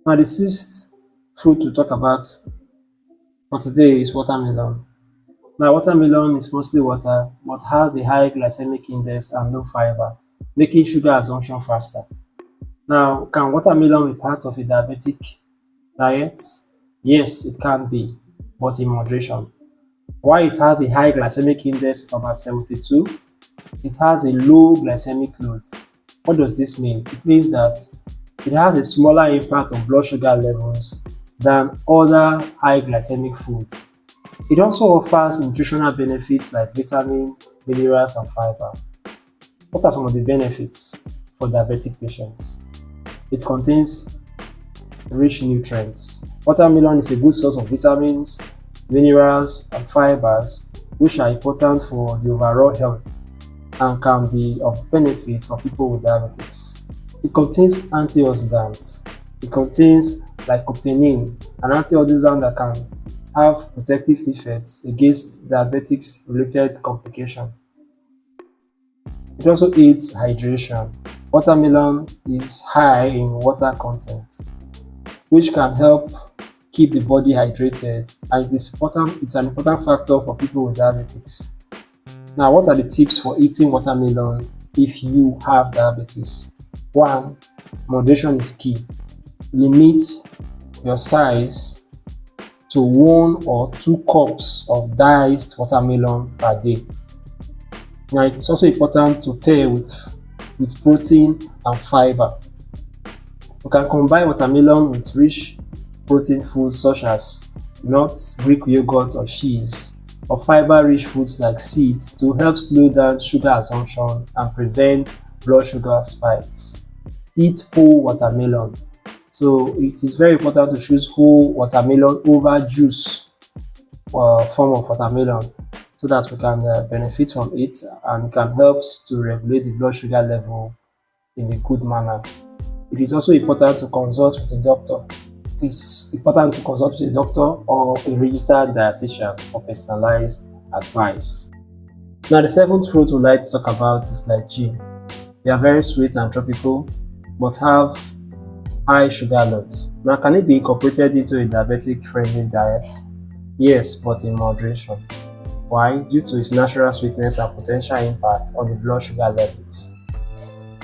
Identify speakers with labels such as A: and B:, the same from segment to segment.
A: Now, the sixth fruit to talk about for today is watermelon. Now, watermelon is mostly water but has a high glycemic index and low fiber, making sugar absorption faster. Now, can watermelon be part of a diabetic diet? Yes, it can be, but in moderation. While it has a high glycemic index of about 72, it has a low glycemic load. What does this mean? It means that it has a smaller impact on blood sugar levels than other high glycemic foods. It also offers nutritional benefits like vitamin, minerals, and fiber. What are some of the benefits for diabetic patients? It contains rich nutrients. Watermelon is a good source of vitamins, minerals, and fibers, which are important for the overall health and can be of benefit for people with diabetes. It contains antioxidants. It contains lycopene, an antioxidant that can have protective effects against diabetics-related complications. It also aids hydration. Watermelon is high in water content, which can help keep the body hydrated, and it's an important factor for people with diabetes. Now, what are the tips for eating watermelon if you have diabetes? 1. Moderation is key. Limit your size to 1 or 2 cups of diced watermelon per day. Now, it's also important to pair with protein and fiber. You can combine watermelon with rich protein foods such as nuts, Greek yogurt, or cheese, or fiber-rich foods like seeds to help slow down sugar absorption and prevent blood sugar spikes. Eat whole watermelon. So it is very important to choose whole watermelon over juice form of watermelon so that we can benefit from it and can help to regulate the blood sugar level in a good manner. It is also important to consult with a doctor. It is important to consult with a doctor or a registered dietitian for personalized advice. Now, the seventh fruit we'd like to talk about is lychee. They are very sweet and tropical, but have high sugar loads. Now, can it be incorporated into a diabetic-friendly diet? Yes, but in moderation. Why? Due to its natural sweetness and potential impact on the blood sugar levels.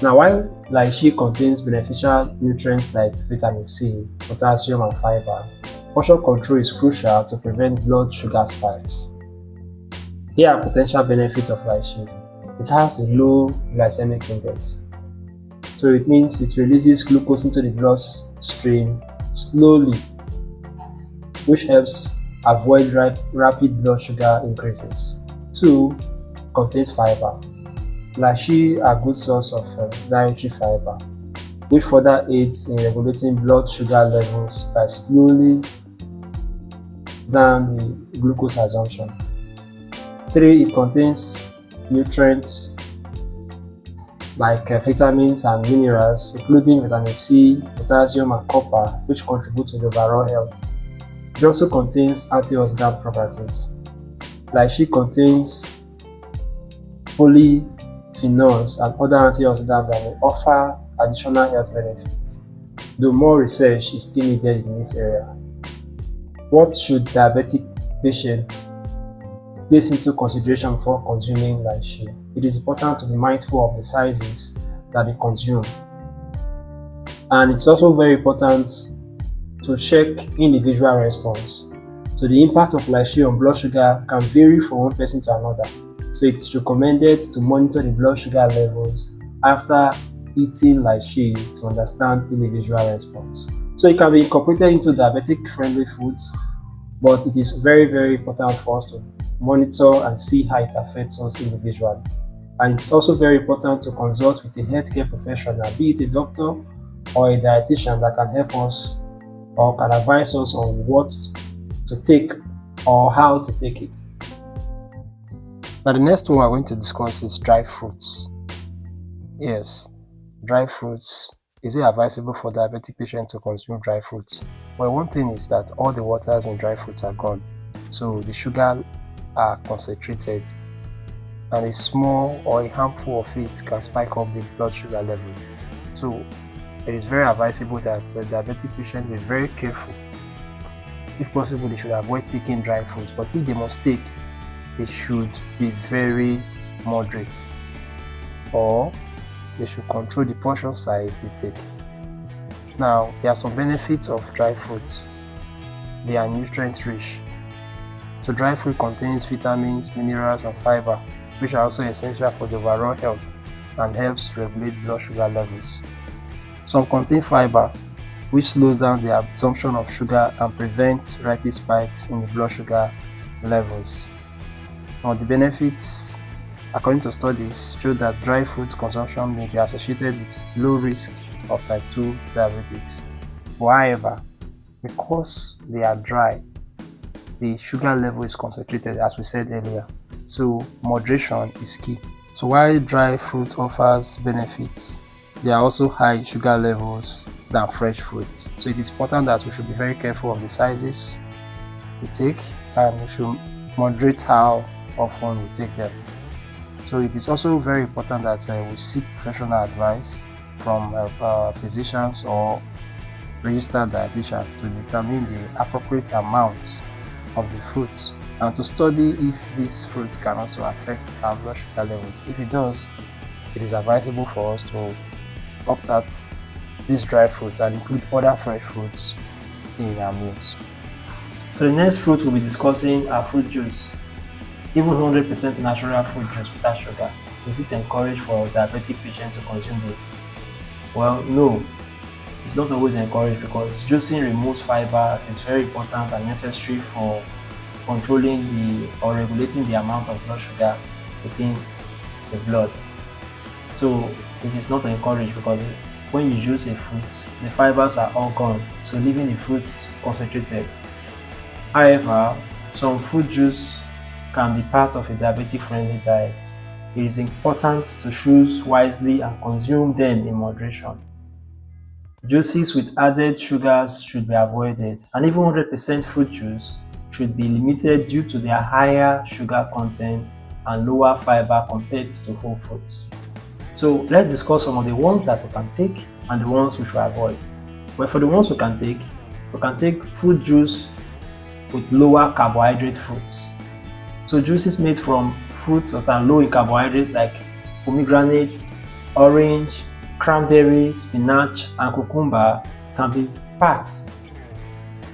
A: Now, while lychee contains beneficial nutrients like vitamin C, potassium, and fiber, portion control is crucial to prevent blood sugar spikes. Here are potential benefits of lychee. It has a low glycemic index. So it means it releases glucose into the bloodstream slowly, which helps avoid rapid blood sugar increases. 2. Contains fiber. Lychee are a good source of dietary fiber, which further aids in regulating blood sugar levels by slowly down the glucose absorption. 3. It contains nutrients like vitamins and minerals, including vitamin C, potassium, and copper, which contribute to the overall health. It also contains antioxidant properties. Lychee contains polyphenols and other antioxidants that may offer additional health benefits, though more research is still needed in this area. What should diabetic patients place into consideration before consuming lychee? It is important to be mindful of the sizes that we consume, and it's also very important to check individual response. So the impact of lychee on blood sugar can vary from one person to another, so it's recommended to monitor the blood sugar levels after eating lychee to understand individual response. So it can be incorporated into diabetic friendly foods, but it is very important for us to monitor and see how it affects us individually. And it's also very important to consult with a healthcare professional, be it a doctor or a dietitian, that can help us or can advise us on what to take or how to take it. Now, the next one we're going to discuss is dry fruits. Yes, dry fruits. Is it advisable for diabetic patients to consume dry fruits? Well, one thing is that all the waters in dry fruits are gone, so the sugar are concentrated, and a small or a handful of it can spike up the blood sugar level. So it is very advisable that a diabetic patient be very careful. If possible, they should avoid taking dry foods, but if they must take, it should be very moderate, or they should control the portion size they take. Now, there are some benefits of dry foods. They are nutrient rich. So dry food contains vitamins, minerals, and fiber, which are also essential for the overall health and helps regulate blood sugar levels. Some contain fiber, which slows down the absorption of sugar and prevents rapid spikes in the blood sugar levels. Some of the benefits, according to studies, show that dry food consumption may be associated with low risk of type 2 diabetes. However, because they are dry, the sugar level is concentrated, as we said earlier. So moderation is key. So while dry fruit offers benefits, there are also high sugar levels than fresh fruit. So it is important that we should be very careful of the sizes we take, and we should moderate how often we take them. So it is also very important that we seek professional advice from physicians or registered dietitian to determine the appropriate amounts of the fruits, and to study if these fruits can also affect our blood sugar levels. If it does, it is advisable for us to opt out these dry fruits and include other fresh fruits in our meals. So the next fruit we'll be discussing are fruit juice. Even 100% natural fruit juice without sugar, is it encouraged for diabetic patients to consume this? Well, no, it's not always encouraged, because juicing removes fiber that is very important and necessary for controlling or regulating the amount of blood sugar within the blood. So it is not encouraged, because when you juice a fruit, the fibers are all gone, so leaving the fruits concentrated. However, some fruit juice can be part of a diabetic friendly diet. It is important to choose wisely and consume them in moderation. Juices with added sugars should be avoided, and even 100% fruit juice should be limited due to their higher sugar content and lower fiber compared to whole fruits. So let's discuss some of the ones that we can take and the ones we should avoid. Well, for the ones we can take fruit juice with lower carbohydrate fruits. So juices made from fruits that are low in carbohydrate, like pomegranate, orange, cranberry, spinach, and cucumber, can be part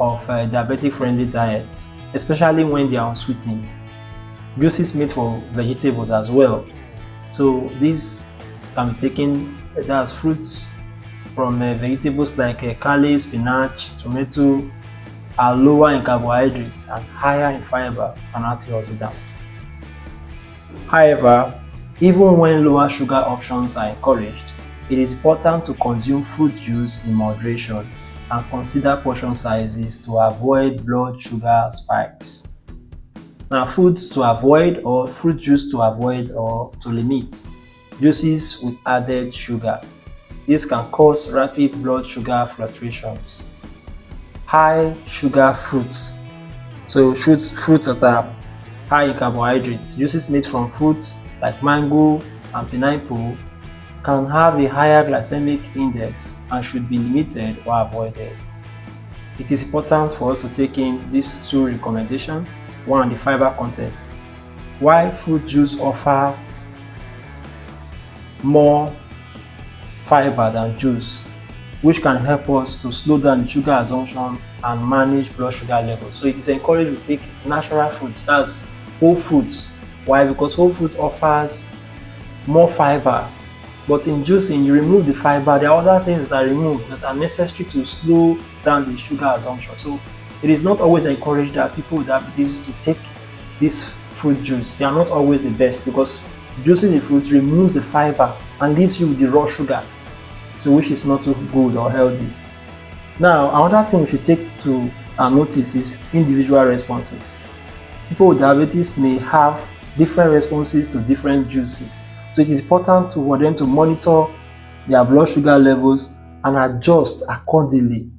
A: of a diabetic friendly diet, especially when they are unsweetened. Juices made from vegetables as well. So these can be taken as fruits from vegetables like kale, spinach, tomato, are lower in carbohydrates and higher in fiber and antioxidants. However, even when lower sugar options are encouraged, it is important to consume fruit juice in moderation and consider portion sizes to avoid blood sugar spikes. Now, foods to avoid, or fruit juice to avoid or to limit: juices with added sugar. This can cause rapid blood sugar fluctuations. High sugar fruits. So fruits that are high in carbohydrates. Juices made from fruits like mango and pineapple can have a higher glycemic index and should be limited or avoided. It is important for us to take in these two recommendations. One, the fiber content. While fruit juice offer more fiber than juice, which can help us to slow down the sugar absorption and manage blood sugar levels. So it is encouraged to take natural fruits, that's whole fruits. Why? Because whole fruit offers more fiber, but in juicing you remove the fiber. There are other things that are removed that are necessary to slow down the sugar absorption. So it is not always encouraged that people with diabetes to take this fruit juice. They are not always the best, because juicing the fruit removes the fiber and leaves you with the raw sugar, so which is not too good or healthy. Now, another thing we should take to notice is individual responses. People with diabetes may have different responses to different juices, so it is important for them to monitor their blood sugar levels and adjust accordingly.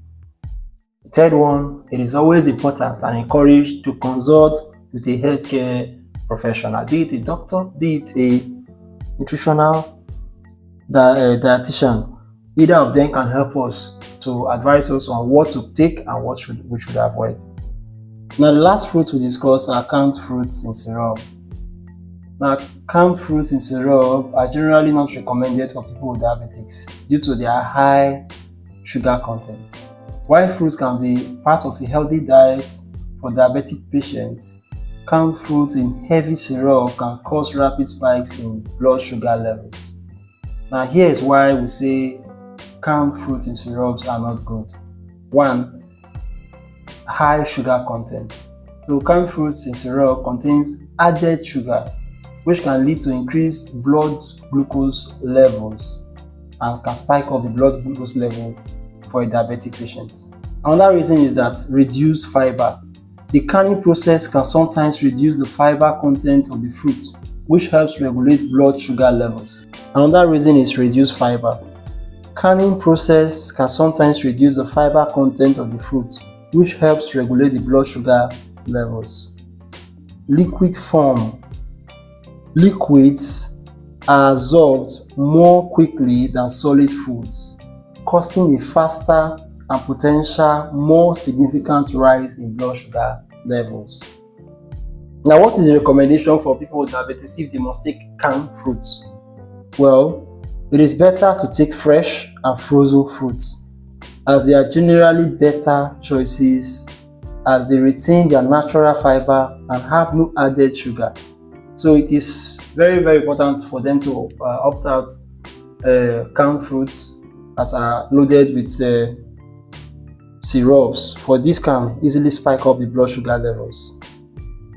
A: The third one, it is always important and encouraged to consult with a healthcare professional, be it a doctor, be it a nutritional dietitian. Either of them can help us to advise us on what to take and what we should avoid. Now, the last fruit we discuss are canned fruits in syrup. Now, canned fruits in syrup are generally not recommended for people with diabetes due to their high sugar content. While fruits can be part of a healthy diet for diabetic patients, canned fruits in heavy syrup can cause rapid spikes in blood sugar levels. Now, here is why we say canned fruits in syrups are not good. 1. High sugar content. So canned fruits in syrup contains added sugar, which can lead to increased blood glucose levels and can spike up the blood glucose level for a diabetic patient. Another reason is that reduced fiber. The canning process can sometimes reduce the fiber content of the fruit, which helps regulate blood sugar levels. Another reason is reduced fiber. Canning process can sometimes reduce the fiber content of the fruit, which helps regulate the blood sugar levels. Liquid form. Liquids are absorbed more quickly than solid foods, causing a faster and potential more significant rise in blood sugar levels. Now, what is the recommendation for people with diabetes if they must take canned fruits? Well, it is better to take fresh and frozen fruits, as they are generally better choices as they retain their natural fiber and have no added sugar. So it is very, very important for them to opt out canned fruits that are loaded with syrups, for this can easily spike up the blood sugar levels.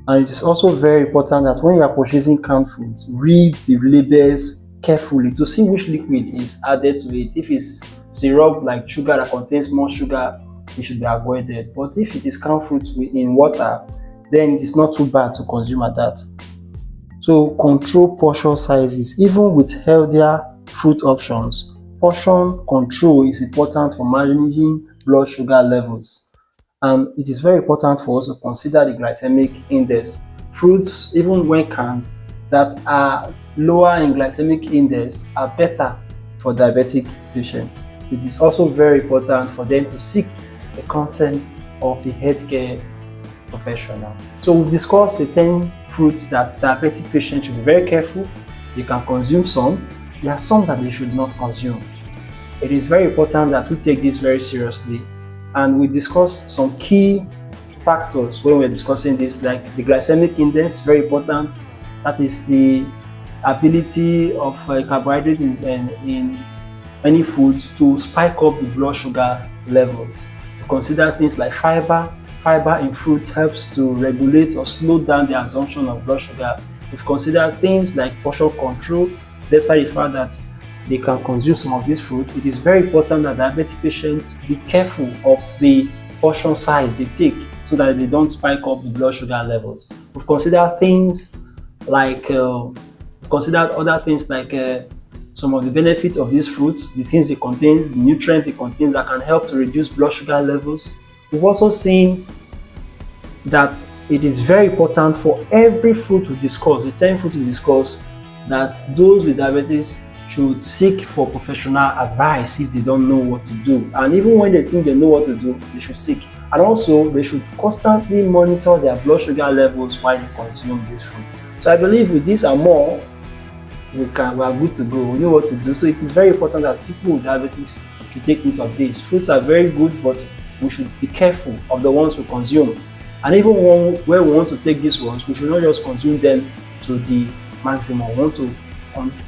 A: And it is also very important that when you are purchasing canned foods, read the labels carefully to see which liquid is added to it. If it's syrup like sugar that contains more sugar, it should be avoided. But if it is canned fruits in water, then it is not too bad to consume at that. So control portion sizes. Even with healthier fruit options, portion control is important for managing blood sugar levels. And it is very important for us to consider the glycemic index. Fruits, even when canned, that are lower in glycemic index are better for diabetic patients. It is also very important for them to seek the consent of the healthcare professional. So we've discussed the 10 fruits that diabetic patients should be very careful. They can consume some. There are some that they should not consume. It is very important that we take this very seriously, and we discuss some key factors when we're discussing this, like the glycemic index, very important. That is the ability of carbohydrates in any foods to spike up the blood sugar levels. We consider things like fiber. Fiber in fruits helps to regulate or slow down the absorption of blood sugar. We've considered things like portion control. Despite the fact that they can consume some of these fruits, it is very important that diabetic patients be careful of the portion size they take so that they don't spike up the blood sugar levels. We've considered things like other things like some of the benefits of these fruits, the things it contains, the nutrients it contains that can help to reduce blood sugar levels. We've also seen that it is very important for every fruit we discuss, the 10 fruits we discuss, that those with diabetes should seek for professional advice if they don't know what to do. And even when they think they know what to do, they should seek. And also, they should constantly monitor their blood sugar levels while they consume these fruits. So I believe with this and more, we are good to go. We know what to do. So it is very important that people with diabetes should take note of this. Fruits are very good, but we should be careful of the ones we consume. And even when we want to take these ones, we should not just consume them to the maximum. We want to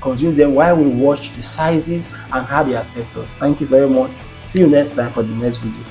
A: consume them while we watch the sizes and how they affect us. Thank you very much. See you next time for the next video.